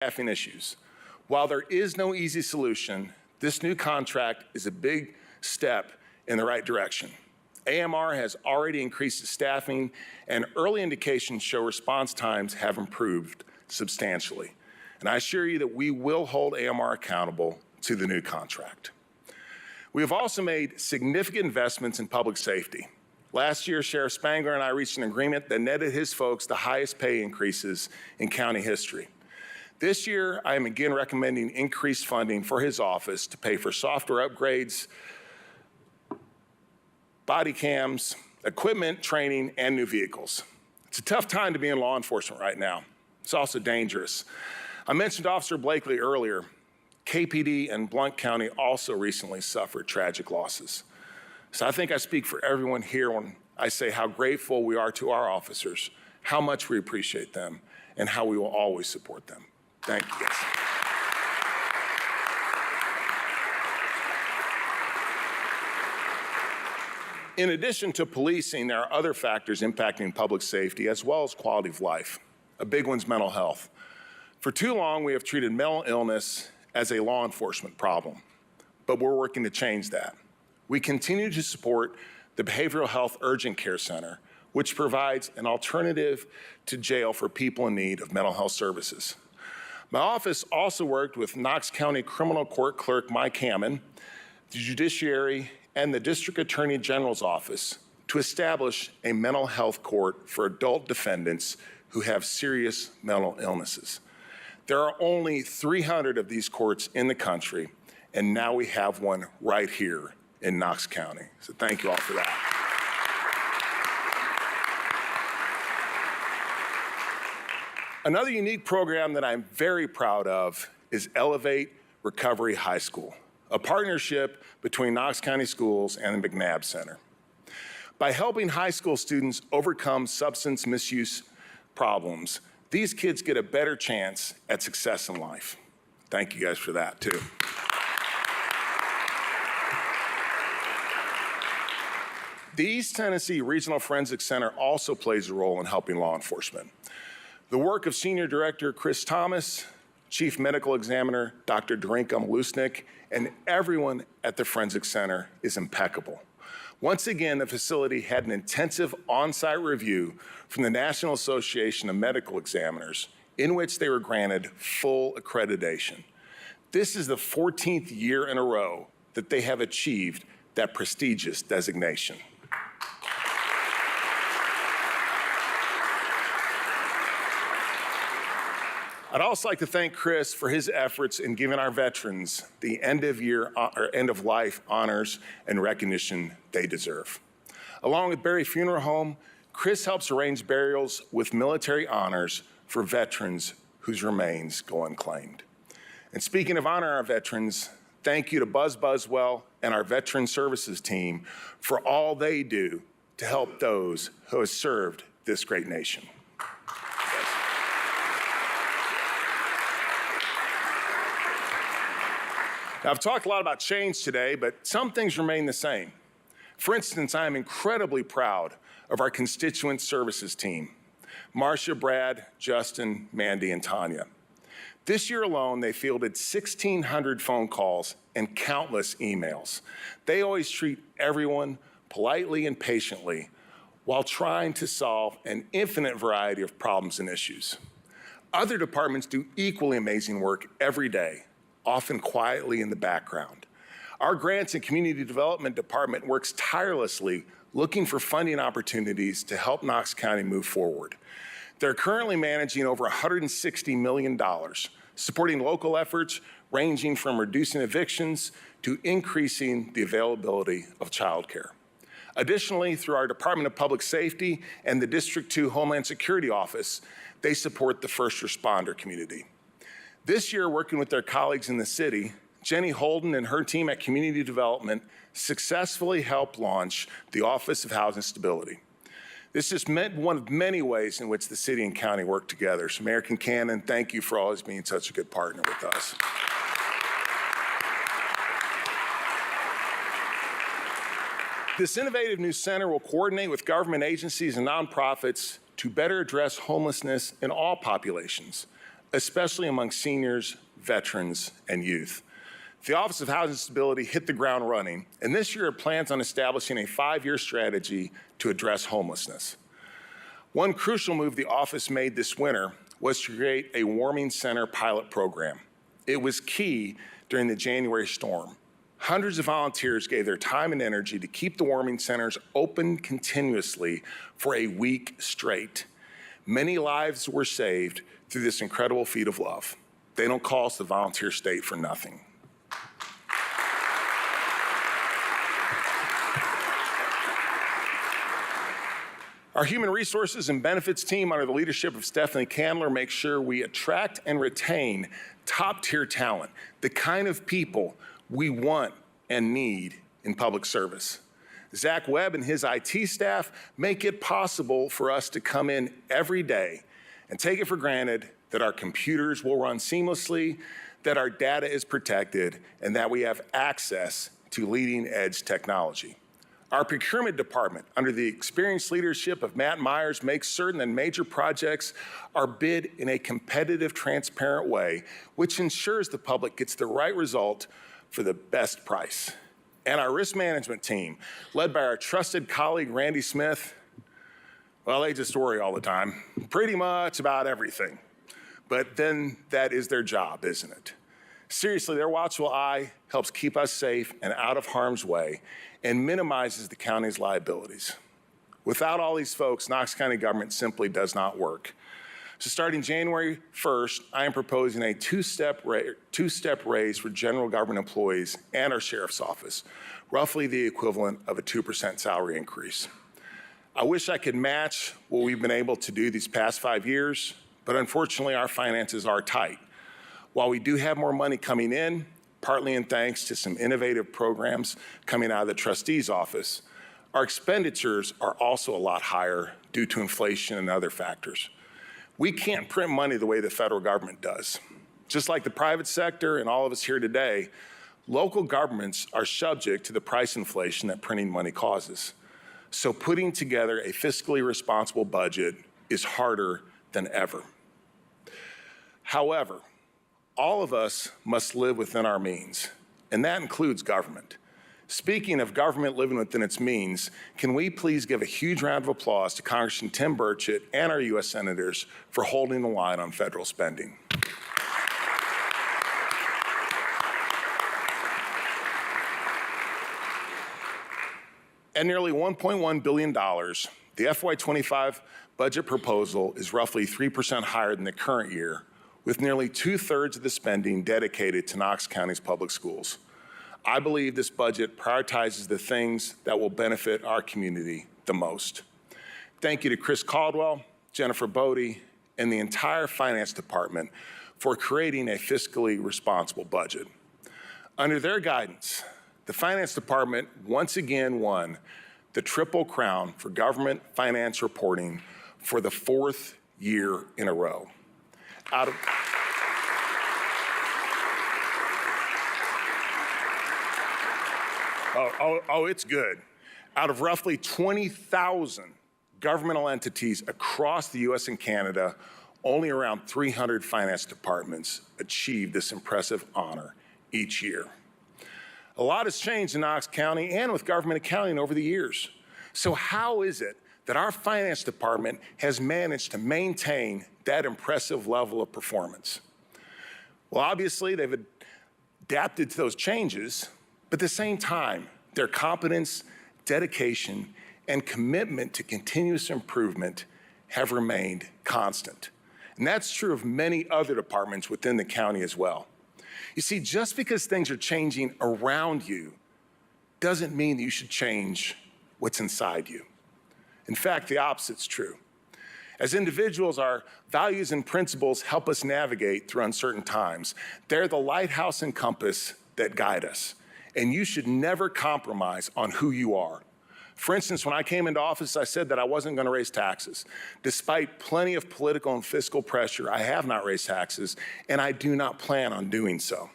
staffing issues. While there is no easy solution, this new contract is a big step in the right direction. AMR has already increased its staffing, and early indications show response times have improved substantially. And I assure you that we will hold AMR accountable to the new contract. We have also made significant investments in public safety. Last year, Sheriff Spangler and I reached an agreement that netted his folks the highest pay increases in county history. This year, I am again recommending increased funding for his office to pay for software upgrades, body cams, equipment, training, and new vehicles. It's a tough time to be in law enforcement right now. It's also dangerous. I mentioned Officer Blakely earlier. KPD and Blount County also recently suffered tragic losses. So I think I speak for everyone here when I say how grateful we are to our officers, how much we appreciate them, and how we will always support them. Thank you, guys. In addition to policing, there are other factors impacting public safety as well as quality of life. A big one's mental health. For too long, we have treated mental illness as a law enforcement problem, but we're working to change that. We continue to support the Behavioral Health Urgent Care Center, which provides an alternative to jail for people in need of mental health services. My office also worked with Knox County Criminal Court Clerk Mike Hammond, the Judiciary, and the District Attorney General's Office to establish a mental health court for adult defendants who have serious mental illnesses. There are only 300 of these courts in the country, and now we have one right here in Knox County. So thank you all for that. Another unique program that I'm very proud of is Elevate Recovery High School, a partnership between Knox County Schools and the McNabb Center. By helping high school students overcome substance misuse problems, these kids get a better chance at success in life. Thank you guys for that, too. The East Tennessee Regional Forensic Center also plays a role in helping law enforcement. The work of Senior Director Chris Thomas, Chief Medical Examiner Dr. Darinka Malusnik, and everyone at the Forensic Center is impeccable. Once again, the facility had an intensive on-site review from the National Association of Medical Examiners, in which they were granted full accreditation. This is the 14th year in a row that they have achieved that prestigious designation. I'd also like to thank Chris for his efforts in giving our veterans the end of life honors and recognition they deserve. Along with Berry Funeral Home, Chris helps arrange burials with military honors for veterans whose remains go unclaimed. And speaking of honor our veterans, thank you to Buzz Buswell and our Veteran Services team for all they do to help those who have served this great nation. Now, I've talked a lot about change today, but some things remain the same. For instance, I am incredibly proud of our constituent services team, Marcia, Brad, Justin, Mandy, and Tanya. This year alone, they fielded 1,600 phone calls and countless emails. They always treat everyone politely and patiently while trying to solve an infinite variety of problems and issues. Other departments do equally amazing work every day, often quietly in the background. Our Grants and Community Development Department works tirelessly looking for funding opportunities to help Knox County move forward. They're currently managing over $160 million, supporting local efforts ranging from reducing evictions to increasing the availability of childcare. Additionally, through our Department of Public Safety and the District 2 Homeland Security Office, they support the first responder community. This year, working with their colleagues in the city, Jenny Holden and her team at Community Development successfully helped launch the Office of Housing Stability. This is one of many ways in which the city and county work together. So Mayor Kincannon, thank you for always being such a good partner with us. This innovative new center will coordinate with government agencies and nonprofits to better address homelessness in all populations. especially among seniors, veterans, and youth. The Office of Housing Stability hit the ground running, and this year it plans on establishing a 5-year strategy to address homelessness. One crucial move the office made this winter was to create a warming center pilot program. It was key during the January storm. Hundreds of volunteers gave their time and energy to keep the warming centers open continuously for a week straight. Many lives were saved through this incredible feat of love. They don't call us the volunteer state for nothing. Our Human Resources and Benefits team, under the leadership of Stephanie Candler, makes sure we attract and retain top-tier talent, the kind of people we want and need in public service. Zach Webb and his IT staff make it possible for us to come in every day and take it for granted that our computers will run seamlessly, that our data is protected, and that we have access to leading-edge technology. Our procurement department, under the experienced leadership of Matt Myers, makes certain that major projects are bid in a competitive, transparent way, which ensures the public gets the right result for the best price. And our risk management team, led by our trusted colleague, Randy Smith, well, they just worry all the time, pretty much about everything. But then that is their job, isn't it? Seriously, their watchful eye helps keep us safe and out of harm's way and minimizes the county's liabilities. Without all these folks, Knox County government simply does not work. So starting January 1st, I am proposing a two-step raise for general government employees and our sheriff's office, roughly the equivalent of a 2% salary increase. I wish I could match what we've been able to do these past 5 years, but unfortunately our finances are tight. While we do have more money coming in, partly in thanks to some innovative programs coming out of the trustee's office, our expenditures are also a lot higher due to inflation and other factors. We can't print money the way the federal government does. Just like the private sector and all of us here today, local governments are subject to the price inflation that printing money causes. So putting together a fiscally responsible budget is harder than ever. However, all of us must live within our means, and that includes government. Speaking of government living within its means, can we please give a huge round of applause to Congressman Tim Burchett and our U.S. Senators for holding the line on federal spending. At nearly $1.1 billion, the FY25 budget proposal is roughly 3% higher than the current year, with nearly 2/3 of the spending dedicated to Knox County's public schools. I believe this budget prioritizes the things that will benefit our community the most. Thank you to Chris Caldwell, Jennifer Bodie, and the entire finance department for creating a fiscally responsible budget. Under their guidance, the finance department once again won the Triple Crown for government finance reporting for the 4th year in a row. It's good. Out of roughly 20,000 governmental entities across the U.S. and Canada, only around 300 finance departments achieve this impressive honor each year. A lot has changed in Knox County and with government accounting over the years. So how is it that our finance department has managed to maintain that impressive level of performance? Well, obviously, they've adapted to those changes, but at the same time, their competence, dedication, and commitment to continuous improvement have remained constant. And that's true of many other departments within the county as well. You see, just because things are changing around you doesn't mean that you should change what's inside you. In fact, the opposite's true. As individuals, our values and principles help us navigate through uncertain times. They're the lighthouse and compass that guide us. And you should never compromise on who you are. For instance, when I came into office, I said that I wasn't going to raise taxes. Despite plenty of political and fiscal pressure, I have not raised taxes, and I do not plan on doing so.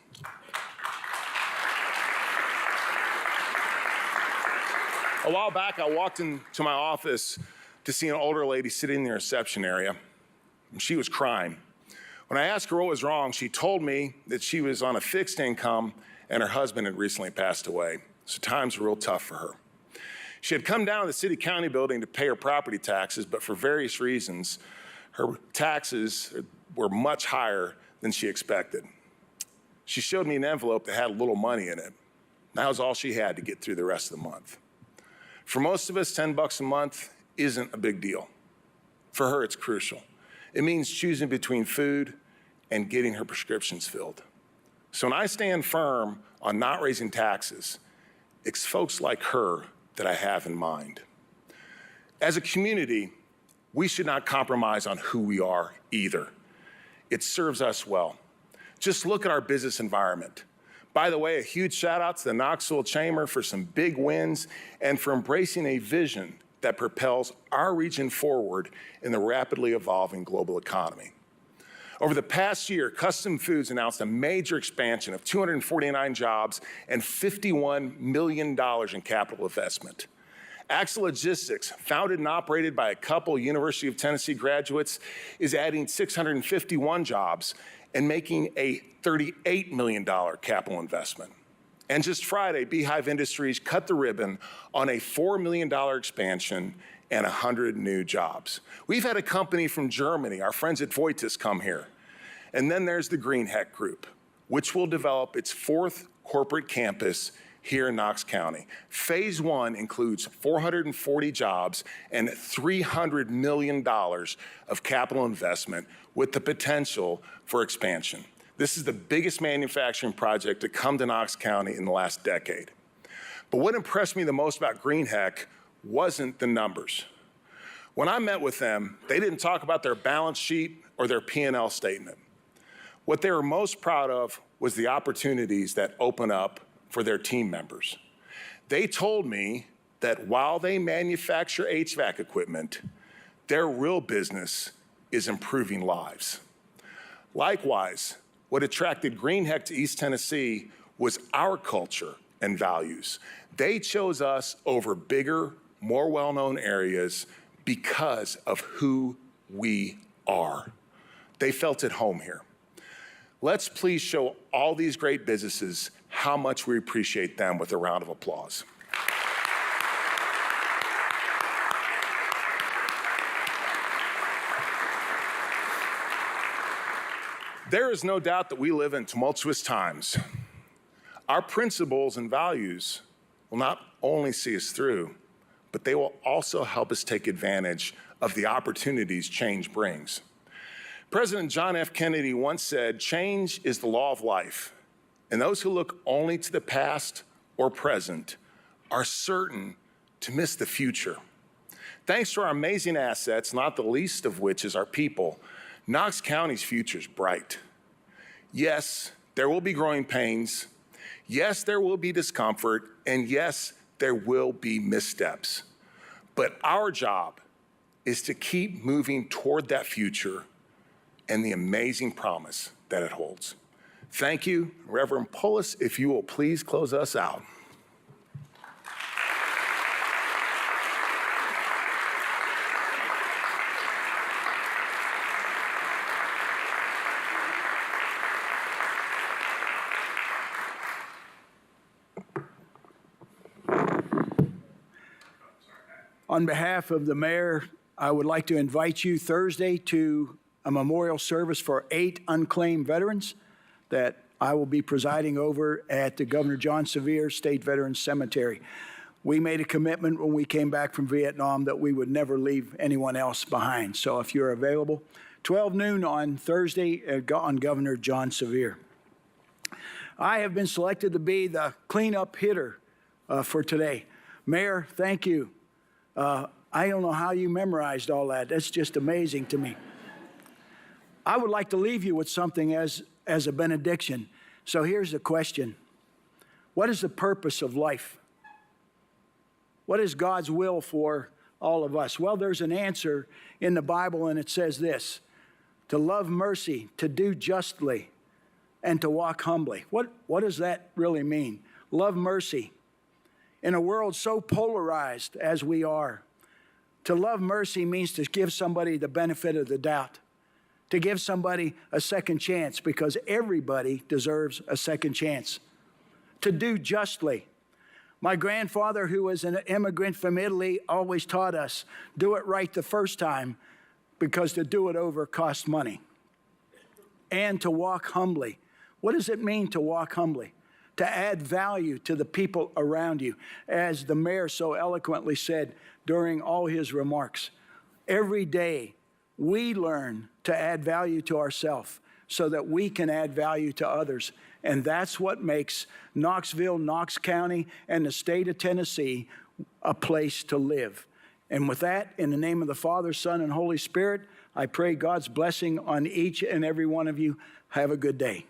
A while back, I walked into my office to see an older lady sitting in the reception area. And she was crying. When I asked her what was wrong, she told me that she was on a fixed income and her husband had recently passed away, so times were real tough for her. She had come down to the city-county building to pay her property taxes, but for various reasons, her taxes were much higher than she expected. She showed me an envelope that had a little money in it. That was all she had to get through the rest of the month. For most of us, $10 a month isn't a big deal. For her, it's crucial. It means choosing between food and getting her prescriptions filled. So when I stand firm on not raising taxes, it's folks like her that I have in mind. As a community, we should not compromise on who we are either. It serves us well. Just look at our business environment. By the way, a huge shout out to the Knoxville Chamber for some big wins and for embracing a vision that propels our region forward in the rapidly evolving global economy. Over the past year, Custom Foods announced a major expansion of 249 jobs and $51 million in capital investment. Axel Logistics, founded and operated by a couple University of Tennessee graduates, is adding 651 jobs and making a $38 million capital investment. And just Friday, Beehive Industries cut the ribbon on a $4 million expansion and 100 new jobs. We've had a company from Germany, our friends at Voitis, come here. And then there's the Greenheck Group, which will develop its 4th corporate campus here in Knox County. Phase 1 includes 440 jobs and $300 million of capital investment with the potential for expansion. This is the biggest manufacturing project to come to Knox County in the last decade. But what impressed me the most about Greenheck wasn't the numbers. When I met with them, they didn't talk about their balance sheet or their P&L statement. What they were most proud of was the opportunities that open up for their team members. They told me that while they manufacture HVAC equipment, their real business is improving lives. Likewise, what attracted Greenheck to East Tennessee was our culture and values. They chose us over bigger, more well-known areas because of who we are. They felt at home here. Let's please show all these great businesses how much we appreciate them with a round of applause. There is no doubt that we live in tumultuous times. Our principles and values will not only see us through, but they will also help us take advantage of the opportunities change brings. President John F. Kennedy once said, "Change is the law of life, and those who look only to the past or present are certain to miss the future." Thanks to our amazing assets, not the least of which is our people, Knox County's future is bright. Yes, there will be growing pains. Yes, there will be discomfort. And yes, there will be missteps. But our job is to keep moving toward that future and the amazing promise that it holds. Thank you. Reverend Polis, if you will please close us out. On behalf of the mayor, I would like to invite you Thursday to a memorial service for 8 unclaimed veterans that I will be presiding over at the Governor John Sevier State Veterans Cemetery. We made a commitment when we came back from Vietnam that we would never leave anyone else behind. So if you're available, 12 noon on Thursday on Governor John Sevier. I have been selected to be the cleanup hitter for today. Mayor, thank you. I don't know how you memorized all that. That's just amazing to me. I would like to leave you with something as a benediction. So here's the question. What is the purpose of life? What is God's will for all of us? Well, there's an answer in the Bible, and it says this: to love mercy, to do justly, and to walk humbly. What does that really mean? Love mercy. In a world so polarized as we are, to love mercy means to give somebody the benefit of the doubt, to give somebody a second chance, because everybody deserves a second chance. To do justly. My grandfather, who was an immigrant from Italy, always taught us, do it right the first time, because to do it over costs money. And to walk humbly. What does it mean to walk humbly? To add value to the people around you. As the mayor so eloquently said during all his remarks, every day we learn to add value to ourselves so that we can add value to others. And that's what makes Knoxville, Knox County, and the state of Tennessee a place to live. And with that, in the name of the Father, Son, and Holy Spirit, I pray God's blessing on each and every one of you. Have a good day.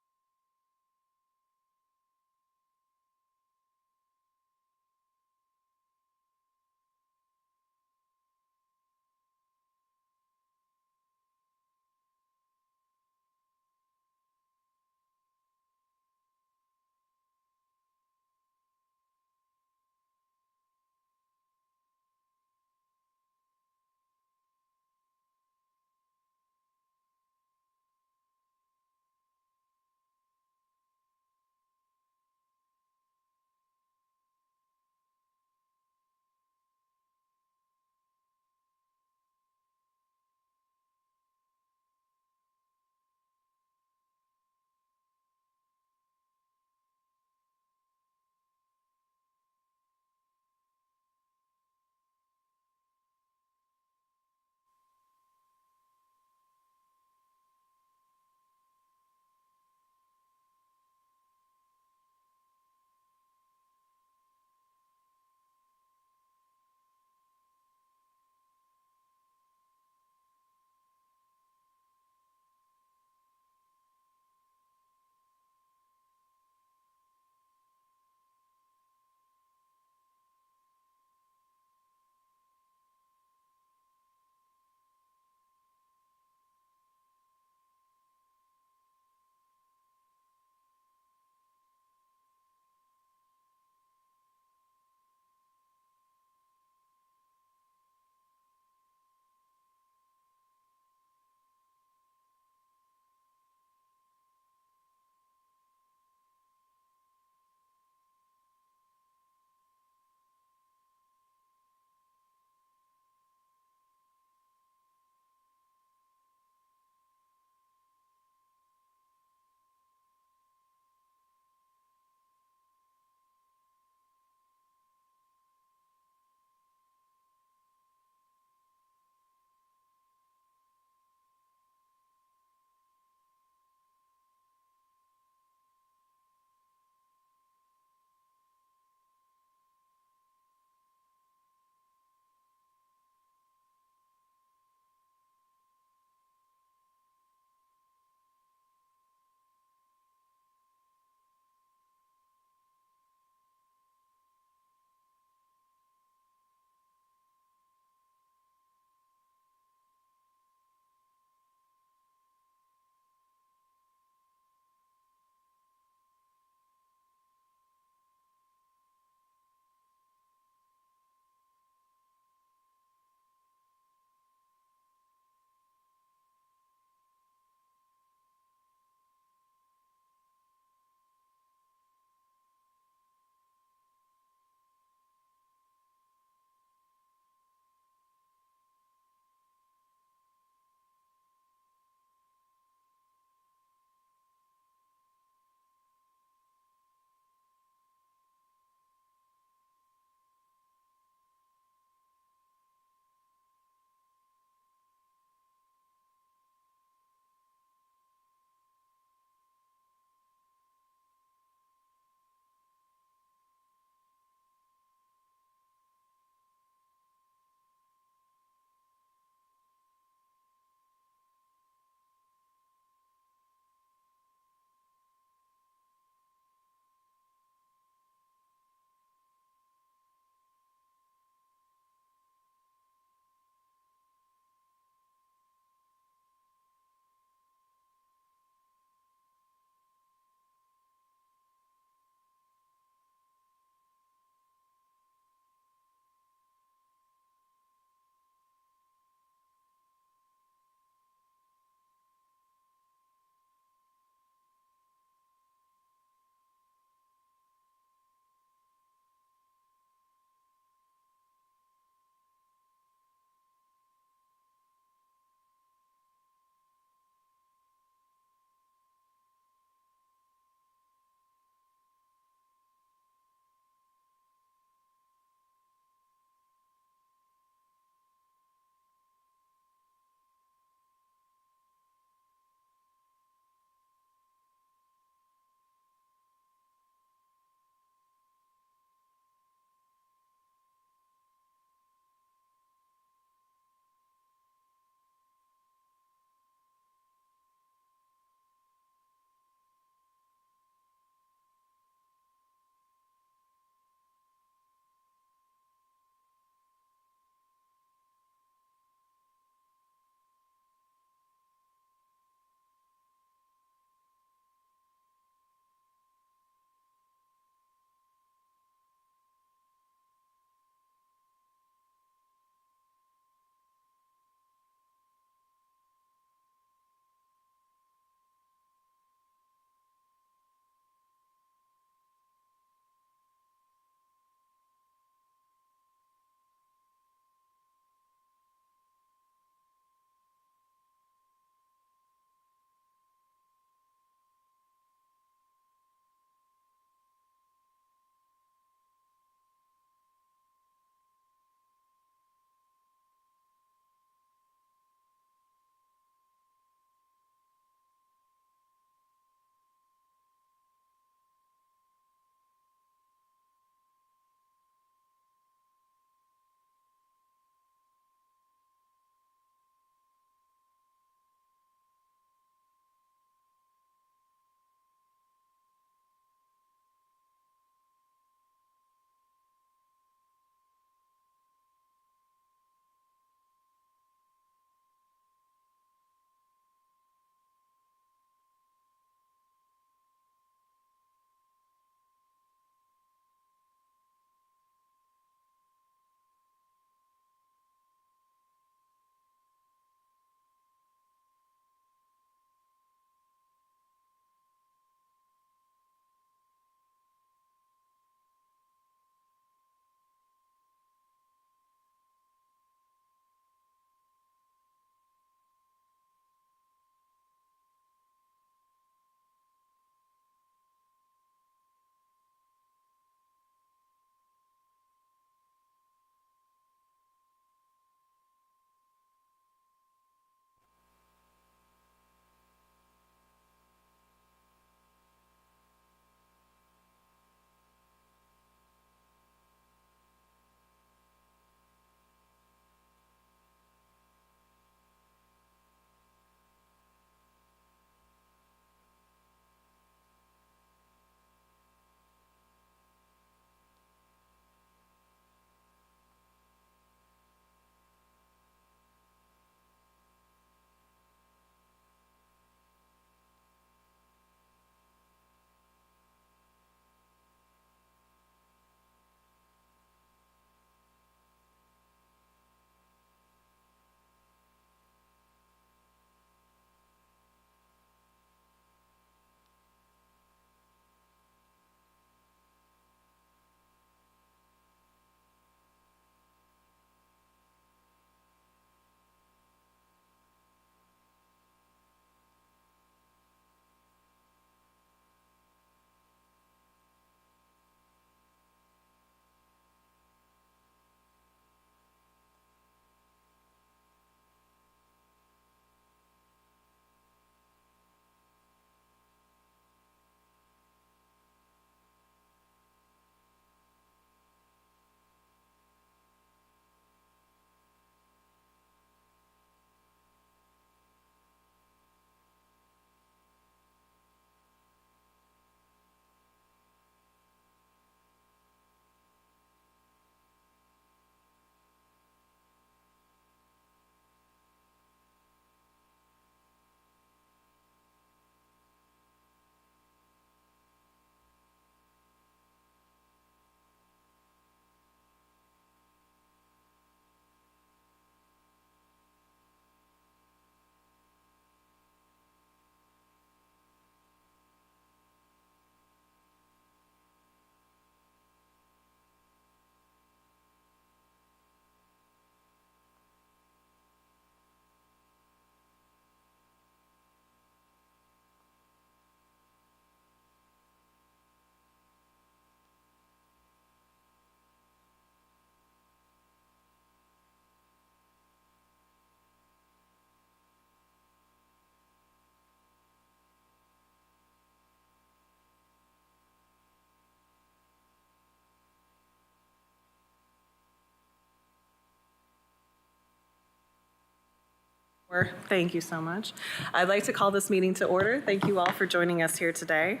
Thank you so much. I'd like to call this meeting to order. Thank you all for joining us here today.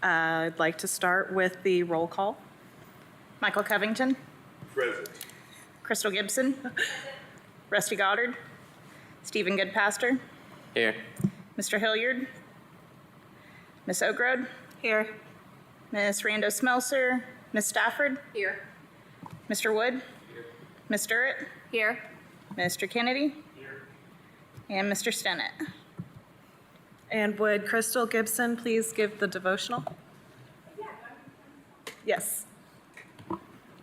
I'd like to start with the roll call. Michael Covington, Present. Crystal Gibson, Rusty Goddard, Stephen Goodpaster, Here. Mr. Hilliard, Miss Oakrode, Here. Miss Rando Smelser, Miss Stafford, Here. Mr. Wood, Miss Durrett, Here. Mr. Kennedy, and Mr. Stennett. And would Crystal Gibson please give the devotional? Yes. There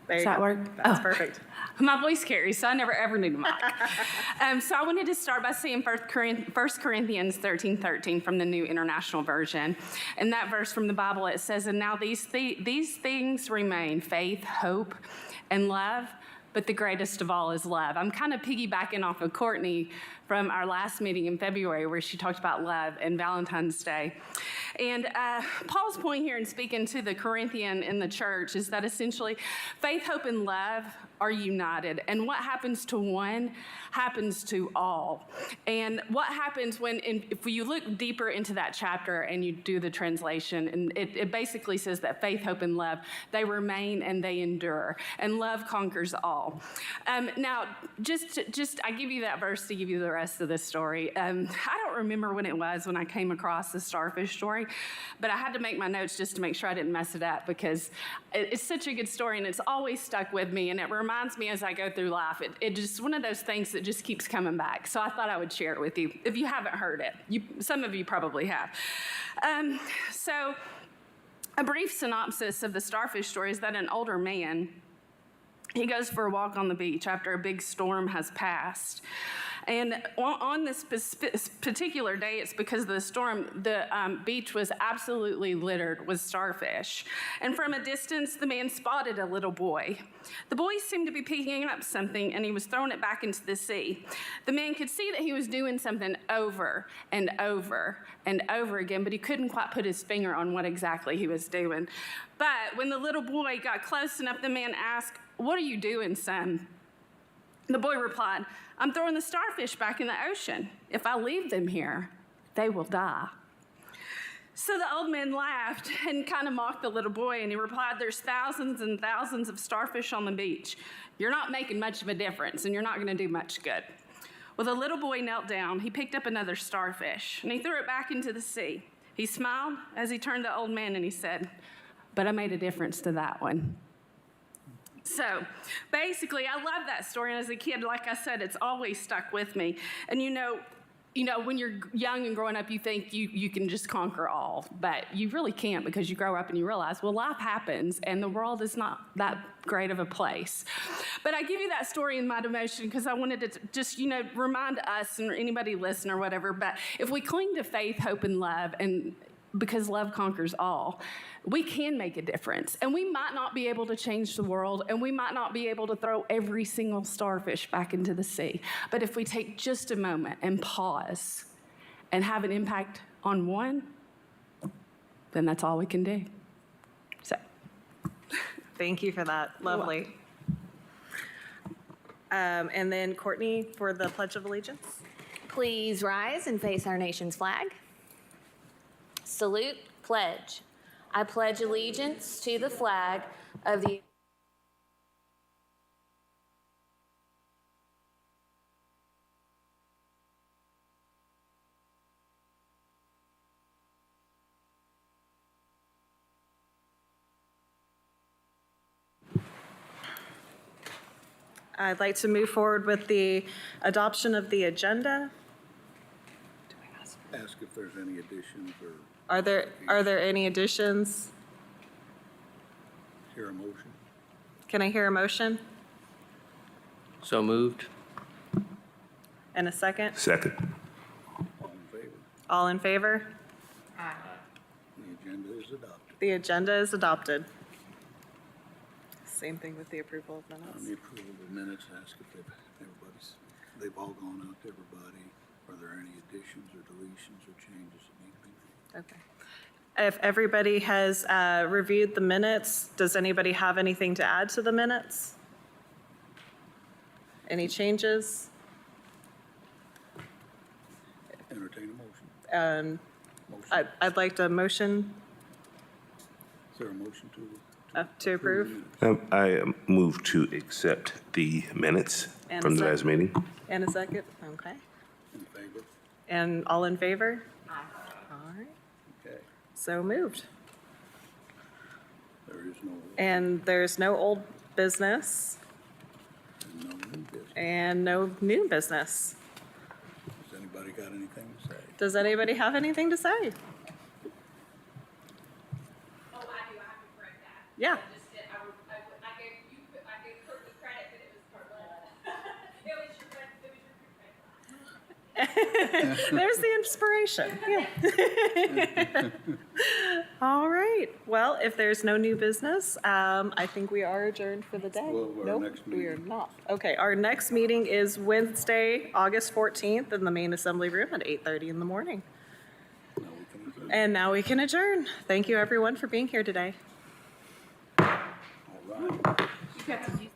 you Does that go. work? That's Oh. perfect. My voice carries, so I never ever need a mic. So I wanted to start by saying 1 Corinthians 13:13 from the New International Version. And that verse from the Bible, it says, "And now these things remain, faith, hope, and love, but the greatest of all is love." I'm kind of piggybacking off of Courtney from our last meeting in February where she talked about love and Valentine's Day. And Paul's point here in speaking to the Corinthian in the church is that essentially faith, hope, and love are united. And what happens to one happens to all. And what happens if you look deeper into that chapter and you do the translation, and it basically says that faith, hope, and love, they remain and they endure. And love conquers all. Now, I give you that verse to give you the rest of the story. I don't remember when it was when I came across the starfish story, but I had to make my notes just to make sure I didn't mess it up because it's such a good story and it's always stuck with me and it reminds me as I go through life. It's just one of those things that just keeps coming back. So I thought I would share it with you. If you haven't heard it, some of you probably have. So a brief synopsis of the starfish story is that an older man, he goes for a walk on the beach after a big storm has passed. And on this particular day, it's because of the storm, the beach was absolutely littered with starfish. And from a distance, the man spotted a little boy. The boy seemed to be picking up something, and he was throwing it back into the sea. The man could see that he was doing something over and over and over again, but he couldn't quite put his finger on what exactly he was doing. But when the little boy got close enough, the man asked, "What are you doing, son?" The boy replied, "I'm throwing the starfish back in the ocean. If I leave them here, they will die." So the old man laughed and kind of mocked the little boy, and he replied, "There's thousands and thousands of starfish on the beach. You're not making much of a difference, and you're not going to do much good." Well, the little boy knelt down. He picked up another starfish, and he threw it back into the sea. He smiled as he turned to the old man, and he said, "But I made a difference to that one." So basically, I love that story. And as a kid, like I said, it's always stuck with me. And you know, when you're young and growing up, you think you can just conquer all. But you really can't because you grow up and you realize, well, life happens and the world is not that great of a place. But I give you that story in my devotion because I wanted to just, remind us and anybody listening or whatever. But if we cling to faith, hope, and love, and because love conquers all, we can make a difference. And we might not be able to change the world, and we might not be able to throw every single starfish back into the sea. But if we take just a moment and pause and have an impact on one, then that's all we can do. So, Thank you for that. Lovely. And then Courtney for the Pledge of Allegiance. Please rise and face our nation's flag. Salute, pledge. I pledge allegiance to the flag of the I'd like to move forward with the adoption of the agenda. Ask if there's any additions or Are there any additions? hear a motion. Can I hear a motion So moved. and a second? Second. All in favor? All in favor? The agenda is adopted. The agenda is adopted. Same thing with the approval of On minutes. the approval of the minutes, ask if they've all gone out to everybody. Are there any additions or deletions or changes that need to be made? Okay. If everybody has reviewed the minutes, does anybody have anything to add to the minutes? Any changes? And I'd like to motion Is there a motion to approve. I move to accept the minutes And from the a last second. meeting. And a second, okay. in favor? And all in favor? Aye. All right, Okay. so moved. There is no, And there's no old business no new business. and no new business. Has anybody got anything to say? Does anybody have anything to say? Oh, I do. I have to correct that. Yeah. I gave Kurt the credit, but it was There's the inspiration. Yeah. All right. Well, if there's no new business, I think we are adjourned for the day. Well, our Nope, next we are meeting. not. Okay, our next meeting is Wednesday, August 14th in the main assembly room at 8:30 in the morning. Now we can adjourn. And now we can adjourn. Thank you, everyone, for being here today. All right. You got to use